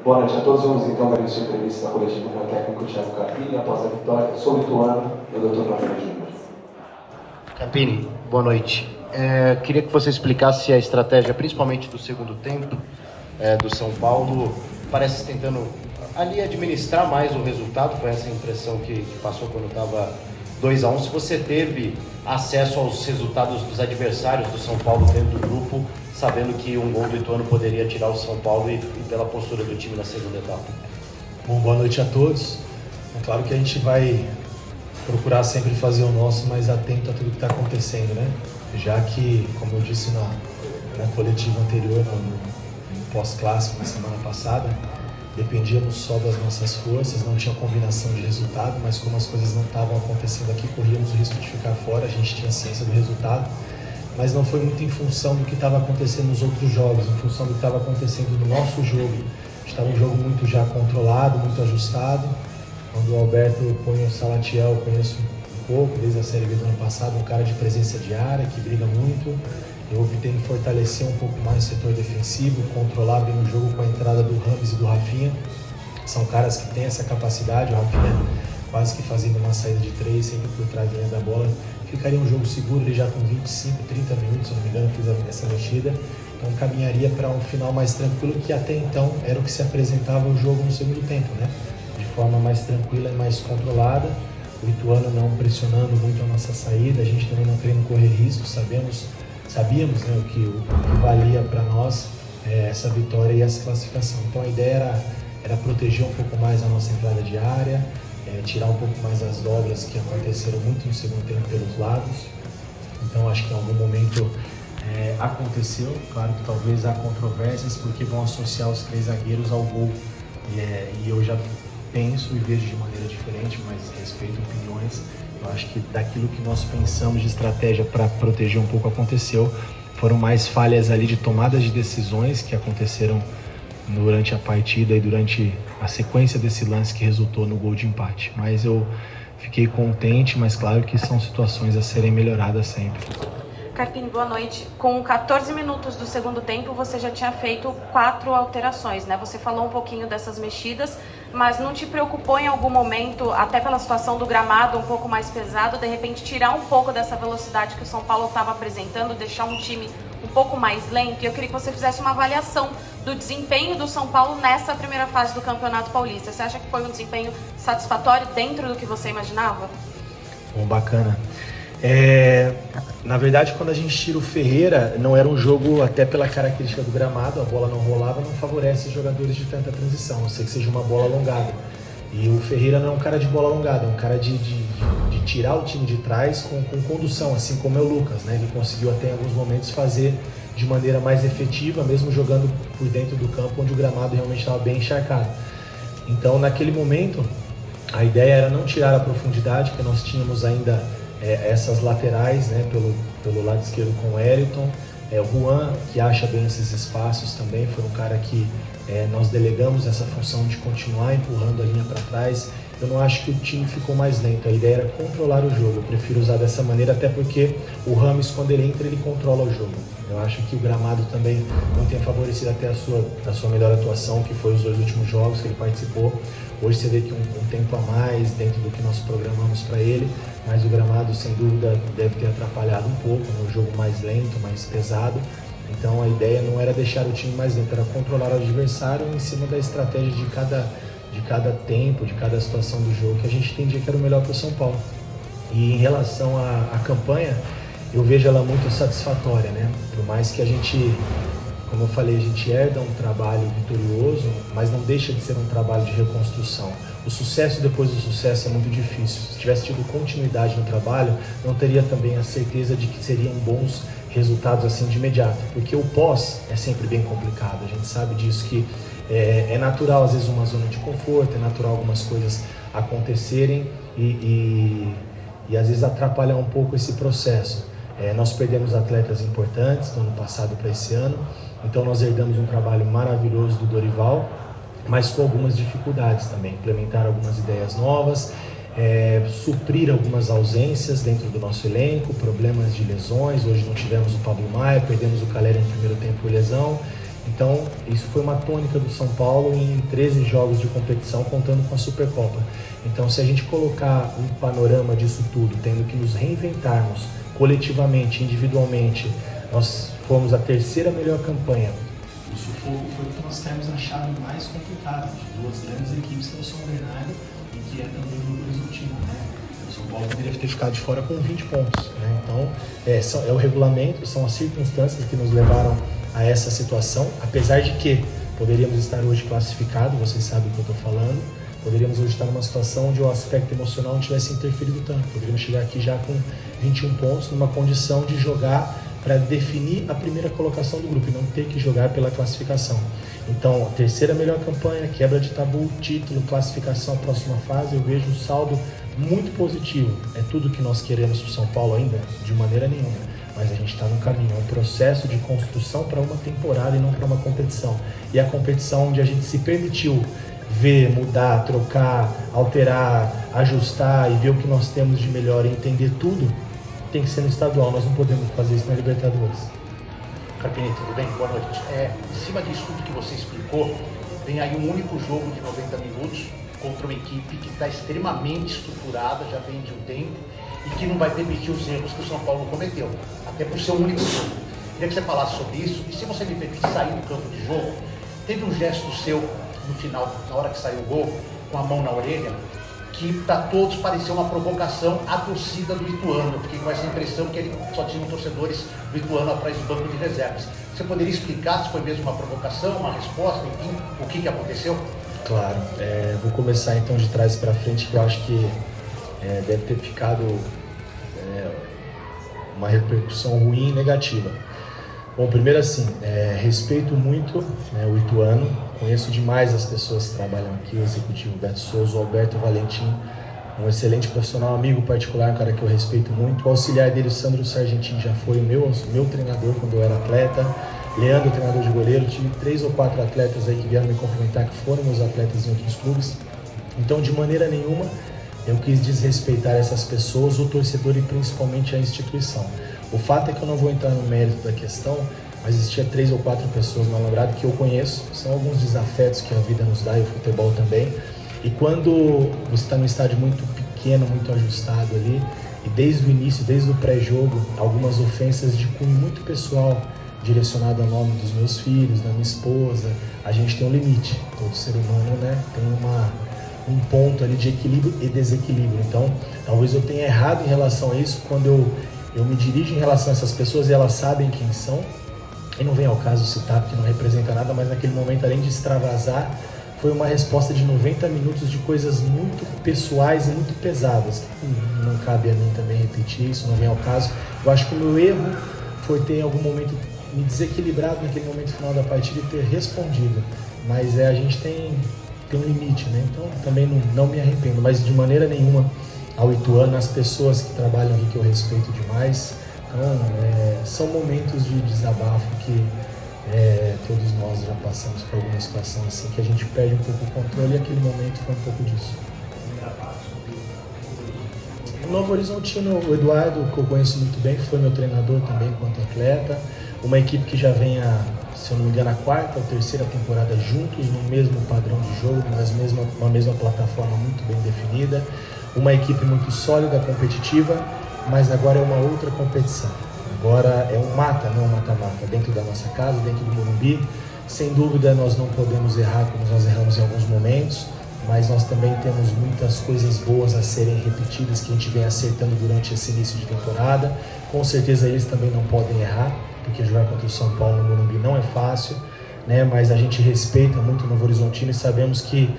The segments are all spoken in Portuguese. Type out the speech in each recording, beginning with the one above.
Boa noite a todos. Vamos então dar início à entrevista coletiva com o técnico Thiago Carpini após a vitória sobre o Ituano e o Dr. Rafael Júnior. Carpini, boa noite. Queria que você explicasse a estratégia, principalmente do segundo tempo, do São Paulo. Parece tentando ali administrar mais o resultado, foi essa impressão que passou quando estava 2-1. Se você teve acesso aos resultados dos adversários do São Paulo dentro do grupo, sabendo que um gol do Ituano poderia tirar o São Paulo e pela postura do time na segunda etapa. Bom, boa noite a todos. É claro que a gente vai procurar sempre fazer o nosso, mas atento a tudo que está acontecendo, né? Já que, como eu disse na coletiva anterior, no pós-clássico, na semana passada, dependíamos só das nossas forças, não tinha combinação de resultado, mas como as coisas não estavam acontecendo aqui, corríamos o risco de ficar fora, a gente tinha ciência do resultado, mas não foi muito em função do que estava acontecendo nos outros jogos, em função do que estava acontecendo no nosso jogo. Estava um jogo muito já controlado, muito ajustado. Quando o Alberto põe o Salatiel, eu conheço um pouco, desde a Série B do ano passado, um cara de presença de área, que briga muito. Eu optei em fortalecer um pouco mais o setor defensivo, controlar bem o jogo com a entrada do Rames e do Rafinha. São caras que têm essa capacidade, o Rafinha quase que fazendo uma saída de 3, sempre por trás da linha da bola. Ficaria um jogo seguro, ele já com 25, 30 minutos, se não me engano, fiz essa mexida. Então caminharia para um final mais tranquilo, que até então era o que se apresentava o jogo no segundo tempo, né? De forma mais tranquila e mais controlada. O Ituano não pressionando muito a nossa saída, a gente também não querendo correr riscos, sabíamos, né, o que valia para nós essa vitória e essa classificação. Então a ideia era proteger um pouco mais a nossa entrada de área, tirar um pouco mais as dobras que aconteceram muito no segundo tempo pelos lados. Então acho que em algum momento aconteceu, claro que talvez há controvérsias porque vão associar os 3 zagueiros ao gol, e eu já penso e vejo de maneira diferente, mas respeito opiniões. Eu acho que daquilo que nós pensamos de estratégia para proteger um pouco aconteceu. Foram mais falhas ali de tomadas de decisões que aconteceram durante a partida e durante a sequência desse lance que resultou no gol de empate. Mas eu fiquei contente, mas claro que são situações a serem melhoradas sempre. Carpini, boa noite. Com 14 minutos do segundo tempo, você já tinha feito 4 alterações, né? Você falou um pouquinho dessas mexidas, mas não te preocupou em algum momento, até pela situação do gramado um pouco mais pesado, de repente tirar um pouco dessa velocidade que o São Paulo estava apresentando, deixar um time um pouco mais lento? E eu queria que você fizesse uma avaliação do desempenho do São Paulo nessa primeira fase do Campeonato Paulista. Você acha que foi um desempenho satisfatório dentro do que você imaginava? Bom, bacana. Na verdade, quando a gente tira o Ferreira, não era um jogo, até pela característica do gramado, a bola não rolava, não favorece jogadores de tanta transição, a não ser que seja uma bola alongada. E o Ferreira não é um cara de bola alongada, é um cara de tirar o time de trás com condução, assim como é o Lucas, né? Ele conseguiu até em alguns momentos fazer de maneira mais efetiva, mesmo jogando por dentro do campo, onde o gramado realmente estava bem encharcado. Então, naquele momento, a ideia era não tirar a profundidade, porque nós tínhamos ainda essas laterais, né, pelo lado esquerdo com o Wellington, o Juan, que acha bem esses espaços também, foi um cara que nós delegamos essa função de continuar empurrando a linha para trás. Eu não acho que o time ficou mais lento, a ideia era controlar o jogo, eu prefiro usar dessa maneira, até porque o Rames, quando ele entra, ele controla o jogo. Eu acho que o gramado também não tem favorecido até a sua melhor atuação, que foi os 2 últimos jogos que ele participou. Hoje você vê que um tempo a mais dentro do que nós programamos para ele, mas o gramado sem dúvida deve ter atrapalhado um pouco, né? O jogo mais lento, mais pesado. Então a ideia não era deixar o time mais lento, era controlar o adversário em cima da estratégia de cada tempo, de cada situação do jogo, que a gente entendia que era o melhor para o São Paulo. E em relação à campanha, eu vejo ela muito satisfatória, né? Por mais que a gente, como eu falei, a gente herda um trabalho vitorioso, mas não deixa de ser um trabalho de reconstrução. O sucesso depois do sucesso é muito difícil. Se tivesse tido continuidade no trabalho, não teria também a certeza de que seriam bons resultados assim de imediato, porque o pós é sempre bem complicado. A gente sabe disso, que é natural às vezes uma zona de conforto, é natural algumas coisas acontecerem e às vezes atrapalhar um pouco esse processo. Nós perdemos atletas importantes do ano passado para esse ano, então nós herdamos um trabalho maravilhoso do Dorival, mas com algumas dificuldades também, implementar algumas ideias novas, suprir algumas ausências dentro do nosso elenco, problemas de lesões. Hoje não tivemos o Pablo Maia, perdemos o Calera no primeiro tempo por lesão, Então, isso foi uma tônica do São Paulo em 13 jogos de competição, contando com a Supercopa. Então, se a gente colocar um panorama disso tudo, tendo que nos reinventarmos coletivamente, individualmente, nós fomos a terceira melhor campanha. O sufoco foi que nós temos a chave mais complicada de duas grandes equipes, que é o São Bernardo e que é também o Novo Horizontino, né? O São Paulo poderia ter ficado de fora com 20 pontos, né? Então, é o regulamento, são as circunstâncias que nos levaram a essa situação, apesar de que poderíamos estar hoje classificados, vocês sabem o que eu estou falando, poderíamos hoje estar numa situação onde o aspecto emocional não tivesse interferido tanto, poderíamos chegar aqui já com 21 pontos, numa condição de jogar para definir a primeira colocação do grupo e não ter que jogar pela classificação. Então, a terceira melhor campanha, quebra de tabu, título, classificação, próxima fase, eu vejo um saldo muito positivo. É tudo que nós queremos para o São Paulo ainda? De maneira nenhuma. Mas a gente está no caminho, é um processo de construção para uma temporada e não para uma competição. E a competição onde a gente se permitiu ver, mudar, trocar, alterar, ajustar e ver o que nós temos de melhor e entender tudo, tem que ser no estadual, nós não podemos fazer isso na Libertadores. Carpini, tudo bem? Boa noite. Em cima disso tudo que você explicou, vem aí um único jogo de 90 minutos contra uma equipe que está extremamente estruturada, já vem de um tempo, e que não vai permitir os erros que o São Paulo cometeu, até por ser o único jogo. Queria que você falasse sobre isso, e se você me permite sair do campo de jogo, teve um gesto seu no final, na hora que saiu o gol, com a mão na orelha, que para todos pareceu uma provocação à torcida do Ituano. Eu fiquei com essa impressão que ele só tinha torcedores do Ituano atrás do banco de reservas. Você poderia explicar se foi mesmo uma provocação, uma resposta, enfim, o que aconteceu? Claro, vou começar então de trás para frente, que eu acho que deve ter ficado uma repercussão ruim e negativa. Bom, primeiro assim, respeito muito o Ituano, conheço demais as pessoas que trabalham aqui, o executivo Beto Souza, o Alberto Valentim, um excelente profissional, amigo particular, um cara que eu respeito muito. O auxiliar dele, o Sandro Sargentin, já foi o meu treinador quando eu era atleta. Leandro, treinador de goleiro, tive 3 ou 4 atletas aí que vieram me cumprimentar, que foram meus atletas em outros clubes. Então, de maneira nenhuma, eu quis desrespeitar essas pessoas, o torcedor e principalmente a instituição. O fato é que eu não vou entrar no mérito da questão, mas existia 3 ou 4 pessoas no Alambrado que eu conheço, são alguns desafetos que a vida nos dá e o futebol também. E quando você está num estádio muito pequeno, muito ajustado ali, e desde o início, desde o pré-jogo, algumas ofensas de cunho muito pessoal, direcionado ao nome dos meus filhos, da minha esposa, a gente tem um limite. Todo ser humano, tem um ponto ali de equilíbrio e desequilíbrio. Então, talvez eu tenha errado em relação a isso quando eu me dirijo em relação a essas pessoas e elas sabem quem são. E não vem ao caso citar porque não representa nada, mas naquele momento, além de extravasar, foi uma resposta de 90 minutos de coisas muito pessoais e muito pesadas. Não cabe a mim também repetir isso, não vem ao caso. Eu acho que o meu erro foi ter em algum momento me desequilibrado naquele momento final da partida e ter respondido. Mas a gente tem um limite, né? Então também não me arrependo, mas de maneira nenhuma ao Ituano, as pessoas que trabalham aqui que eu respeito demais. Então, são momentos de desabafo que todos nós já passamos por alguma situação assim, que a gente perde um pouco o controle e aquele momento foi um pouco disso. O Novo Horizontino, o Eduardo, que eu conheço muito bem, que foi meu treinador também enquanto atleta, uma equipe que já vem se eu não me engano, a 4ª ou 3ª temporada juntos, no mesmo padrão de jogo, uma mesma plataforma muito bem definida, uma equipe muito sólida, competitiva, mas agora é uma outra competição. Agora é um mata, não um mata-mata, dentro da nossa casa, dentro do Morumbi. Sem dúvida nós não podemos errar como nós erramos em alguns momentos, mas nós também temos muitas coisas boas a serem repetidas que a gente vem acertando durante esse início de temporada. Com certeza eles também não podem errar, porque jogar contra o São Paulo no Morumbi não é fácil, né? Mas a gente respeita muito o Novo Horizontino e sabemos que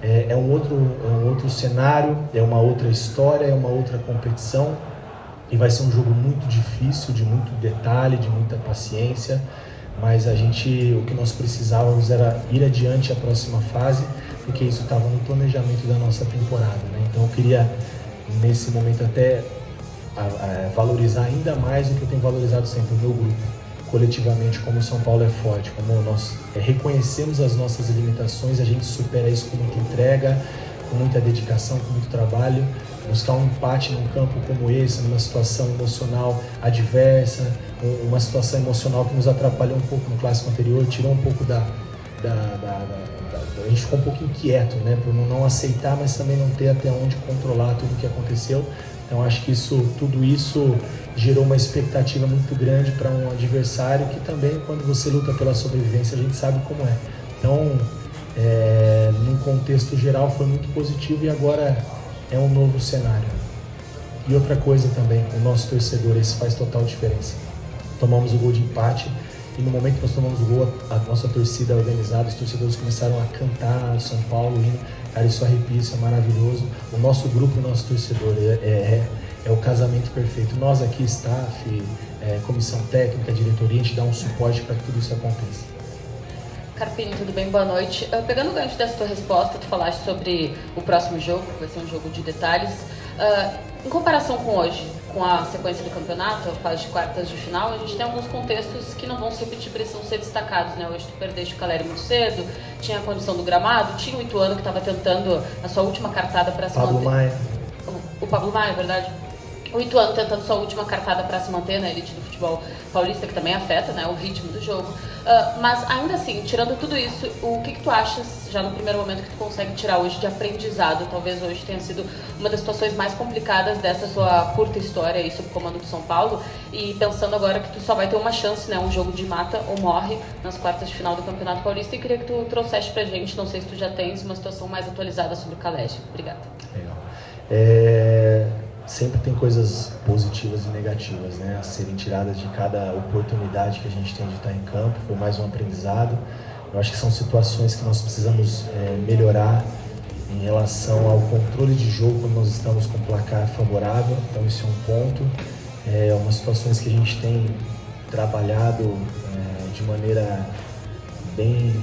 é um outro cenário, é uma outra história, é uma outra competição e vai ser um jogo muito difícil, de muito detalhe, de muita paciência, mas o que nós precisávamos era ir adiante à próxima fase, porque isso estava no planejamento da nossa temporada, né? Então eu queria, nesse momento, até valorizar ainda mais do que eu tenho valorizado sempre o meu grupo, coletivamente, como o São Paulo é forte, como nós reconhecemos as nossas limitações, a gente supera isso com muita entrega, com muita dedicação, com muito trabalho. Buscar um empate num campo como esse, numa situação emocional adversa, uma situação emocional que nos atrapalhou um pouco no clássico anterior, tirou um pouco a gente ficou um pouco inquieto, né, por não aceitar, mas também não ter até onde controlar tudo o que aconteceu. Então acho que tudo isso gerou uma expectativa muito grande para um adversário que também, quando você luta pela sobrevivência, a gente sabe como é. Então, num contexto geral, foi muito positivo e agora é um novo cenário. E outra coisa também, o nosso torcedor, isso faz total diferença. Tomamos o gol de empate e no momento que nós tomamos o gol, a nossa torcida organizada, os torcedores começaram a cantar São Paulo, hino. Cara, isso arrepia, isso é maravilhoso. O nosso grupo, o nosso torcedor é o casamento perfeito. Nós aqui, staff, comissão técnica, diretoria, a gente dá um suporte para que tudo isso aconteça. Carpini, tudo bem? Boa noite. Pegando o gancho dessa tua resposta, tu falaste sobre o próximo jogo, que vai ser um jogo de detalhes. Em comparação com hoje, com a sequência do campeonato, a fase de quartas de final, a gente tem alguns contextos que não vão se repetir, precisam ser destacados, né? Hoje tu perdeste o Caleri muito cedo, tinha a condição do gramado, tinha o Ituano que estava tentando a sua última cartada para se manter. Maia. O Pablo Maia, é verdade? O Ituano tentando sua última cartada para se manter na elite do futebol paulista, que também afeta, né, o ritmo do jogo. Mas ainda assim, tirando tudo isso, o que tu achas, já no primeiro momento, que tu consegue tirar hoje de aprendizado? Talvez hoje tenha sido uma das situações mais complicadas dessa tua curta história aí sob o comando do São Paulo. E pensando agora que tu só vai ter uma chance, né, um jogo de mata ou morre nas quartas de final do Campeonato Paulista. E queria que tu trouxesse pra gente, não sei se tu já tens uma situação mais atualizada sobre o Caleri. Obrigada. Legal. Sempre tem coisas positivas e negativas, né, a serem tiradas de cada oportunidade que a gente tem de estar em campo. Foi mais um aprendizado. Eu acho que são situações que nós precisamos melhorar em relação ao controle de jogo quando nós estamos com placar favorável. Então isso é um ponto. Umas situações que a gente tem trabalhado de maneira bem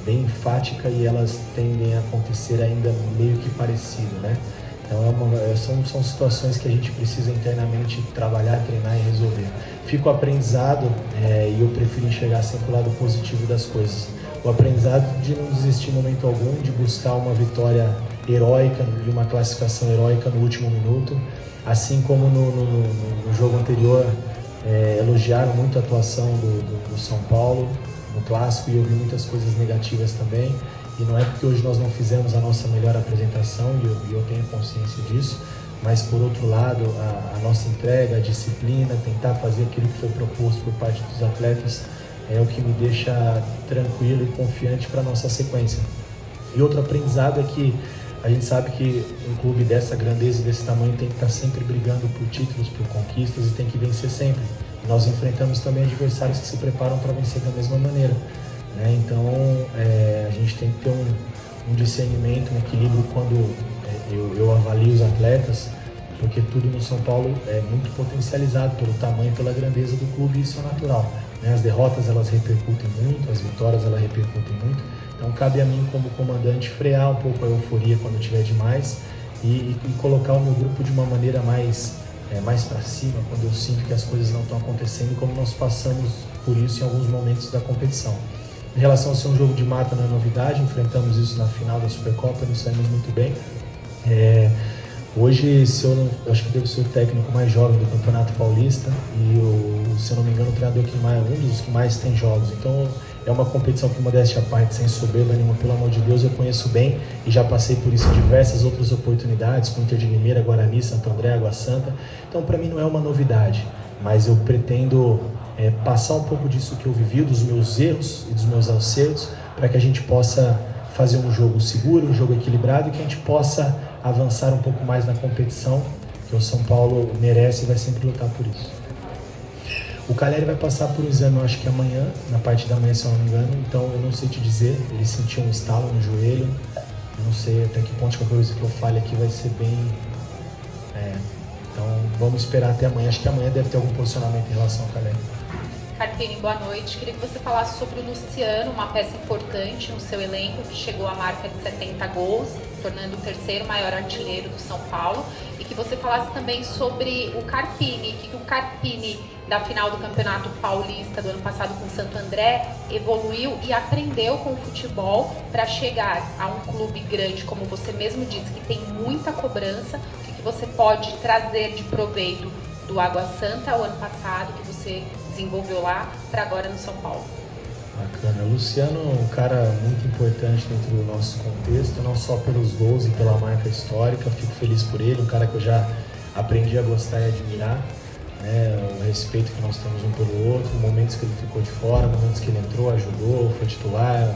enfática e elas tendem a acontecer ainda meio que parecido, né? Então são situações que a gente precisa internamente trabalhar, treinar e resolver. Fica o aprendizado e eu prefiro enxergar sempre o lado positivo das coisas. O aprendizado de não desistir em momento algum, de buscar uma vitória heróica e uma classificação heróica no último minuto. Assim como no jogo anterior, elogiaram muito a atuação do São Paulo no clássico e eu vi muitas coisas negativas também. E não é porque hoje nós não fizemos a nossa melhor apresentação, e eu tenho consciência disso, mas por outro lado, a nossa entrega, a disciplina, tentar fazer aquilo que foi proposto por parte dos atletas é o que me deixa tranquilo e confiante para a nossa sequência. E outro aprendizado é que a gente sabe que um clube dessa grandeza e desse tamanho tem que estar sempre brigando por títulos, por conquistas e tem que vencer sempre. Nós enfrentamos também adversários que se preparam para vencer da mesma maneira. Então a gente tem que ter um discernimento, um equilíbrio quando eu avalio os atletas, porque tudo no São Paulo é muito potencializado pelo tamanho e pela grandeza do clube, e isso é natural, né? As derrotas elas repercutem muito, as vitórias elas repercutem muito, então cabe a mim como comandante frear um pouco a euforia quando tiver demais e colocar o meu grupo de uma maneira mais para cima, quando eu sinto que as coisas não estão acontecendo, como nós passamos por isso em alguns momentos da competição. Em relação a ser um jogo de mata, não é novidade, enfrentamos isso na final da Supercopa, nos saímos muito bem. Hoje, eu acho que devo ser o técnico mais jovem do Campeonato Paulista e, se eu não me engano, o treinador um dos que mais tem jogos. Então, é uma competição que, modéstia à parte, sem soberba nenhuma, pelo amor de Deus, eu conheço bem e já passei por isso em diversas outras oportunidades, com Inter de Limeira, Guarani, Santo André, Água Santa. Então, para mim, não é uma novidade, mas eu pretendo passar um pouco disso que eu vivi, dos meus erros e dos meus acertos, para que a gente possa fazer um jogo seguro, um jogo equilibrado e que a gente possa avançar um pouco mais na competição, que o São Paulo merece e vai sempre lutar por isso. O Caleri vai passar por um exame, eu acho que amanhã, na parte da manhã, se eu não me engano, então eu não sei te dizer, ele sentiu um estalo no joelho, eu não sei até que ponto qualquer coisa que eu fale aqui vai ser bem... Então vamos esperar até amanhã, acho que amanhã deve ter algum posicionamento em relação ao Caleri. Carpini, boa noite. Queria que você falasse sobre o Luciano, uma peça importante no seu elenco, que chegou à marca de 70 gols, tornando o terceiro maior artilheiro do São Paulo. E que você falasse também sobre o Carpini, que o Carpini da final do Campeonato Paulista do ano passado com o Santo André evoluiu e aprendeu com o futebol para chegar a um clube grande, como você mesmo disse, que tem muita cobrança. O que você pode trazer de proveito do Água Santa o ano passado, que você desenvolveu lá para agora no São Paulo? Bacana. Luciano é um cara muito importante dentro do nosso contexto, não só pelos gols e pela marca histórica. Fico feliz por ele, um cara que eu já aprendi a gostar e admirar, né? O respeito que nós temos um pelo outro, momentos que ele ficou de fora, momentos que ele entrou, ajudou, foi titular,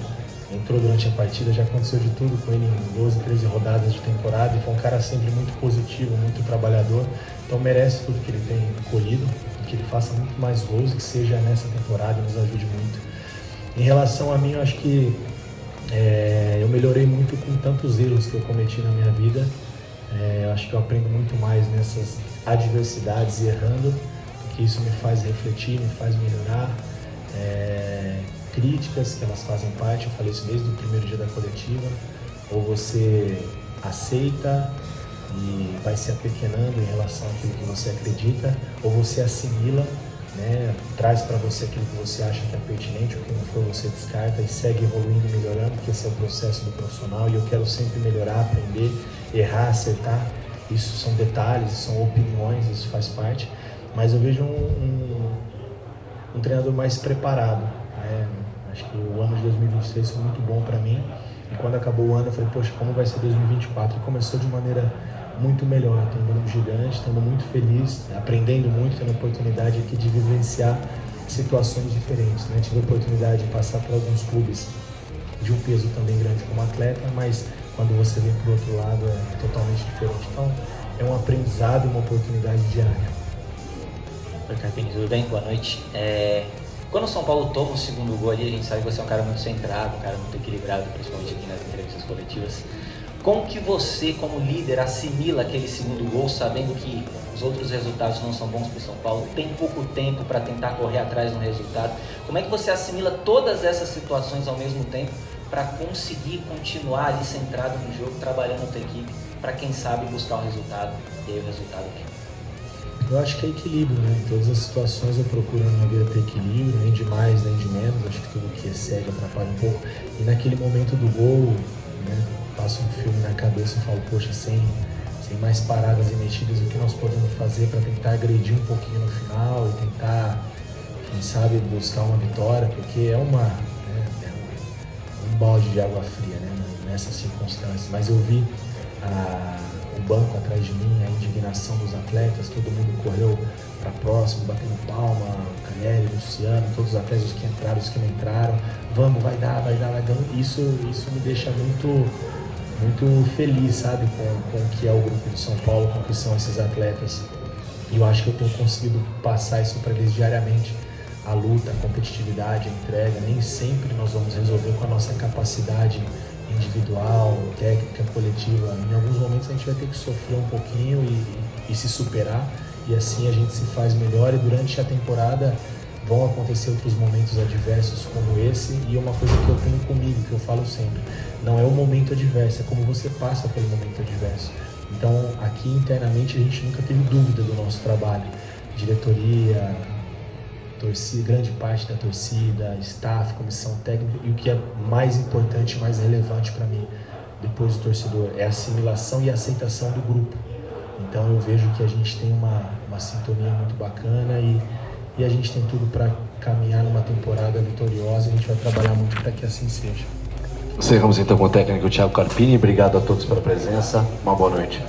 entrou durante a partida, já aconteceu de tudo com ele em 12, 13 rodadas de temporada, e foi um cara sempre muito positivo, muito trabalhador, então merece tudo que ele tem colhido, e que ele faça muito mais gols e que seja nessa temporada e nos ajude muito. Em relação a mim, eu acho que eu melhorei muito com tantos erros que eu cometi na minha vida. Eu acho que eu aprendo muito mais nessas adversidades e errando, porque isso me faz refletir, me faz melhorar. Críticas, que elas fazem parte, eu falei isso desde o primeiro dia da coletiva, ou você aceita e vai se apequenando em relação àquilo que você acredita, ou você assimila, né, traz para você aquilo que você acha que é pertinente, o que não for você descarta e segue evoluindo e melhorando, porque esse é o processo do profissional e eu quero sempre melhorar, aprender, errar, acertar. Isso são detalhes, são opiniões, isso faz parte, mas eu vejo um treinador mais preparado, né? Acho que o ano de 2023 foi muito bom para mim e quando acabou o ano eu falei, poxa, como vai ser 2024? E começou de maneira muito melhor, tendo um gigante, estando muito feliz, aprendendo muito, tendo a oportunidade aqui de vivenciar situações diferentes, né? Tive a oportunidade de passar por alguns clubes de um peso também grande como atleta, mas quando você vem para o outro lado é totalmente diferente. Então é um aprendizado e uma oportunidade diária. Oi, Carpini, tudo bem? Boa noite. Quando o São Paulo toma o segundo gol ali, a gente sabe que você é um cara muito centrado, um cara muito equilibrado, principalmente aqui nas entrevistas coletivas. Como que você, como líder, assimila aquele segundo gol, sabendo que os outros resultados não são bons para o São Paulo, tem pouco tempo para tentar correr atrás de um resultado? Como é que você assimila todas essas situações ao mesmo tempo para conseguir continuar ali centrado no jogo, trabalhando a tua equipe, para quem sabe buscar o resultado, e aí o resultado aqui? Eu acho que é equilíbrio, né? Em todas as situações eu procuro na minha vida ter equilíbrio, nem de mais, nem de menos. Acho que tudo que excede atrapalha um pouco. E naquele momento do gol, né, passa um filme na cabeça e falo, poxa, sem mais paradas e mexidas, o que nós podemos fazer para tentar agredir um pouquinho no final e tentar, quem sabe, buscar uma vitória, porque é um balde de água fria, né, nessas circunstâncias. Mas eu vi o banco atrás de mim, a indignação dos atletas, todo mundo correu para próximo, batendo palma, o Caleri, o Luciano, todos os atletas, os que entraram, os que não entraram, vamos, vai dar. Isso me deixa muito feliz, sabe, com o que é o grupo de São Paulo, com o que são esses atletas. E eu acho que eu tenho conseguido passar isso para eles diariamente. A luta, a competitividade, a entrega, nem sempre nós vamos resolver com a nossa capacidade individual, técnica, coletiva. Em alguns momentos a gente vai ter que sofrer um pouquinho e se superar, e assim a gente se faz melhor, e durante a temporada vão acontecer outros momentos adversos como esse, e uma coisa que eu tenho comigo, que eu falo sempre, não é o momento adverso, é como você passa pelo momento adverso. Então aqui internamente a gente nunca teve dúvida do nosso trabalho, diretoria, torcida, grande parte da torcida, staff, comissão técnica, e o que é mais importante, mais relevante para mim, depois do torcedor, é a assimilação e a aceitação do grupo. Então eu vejo que a gente tem uma sintonia muito bacana e a gente tem tudo para caminhar numa temporada vitoriosa, e a gente vai trabalhar muito para que assim seja. Encerramos então com o técnico Thiago Carpini. Obrigado a todos pela presença. Uma boa noite.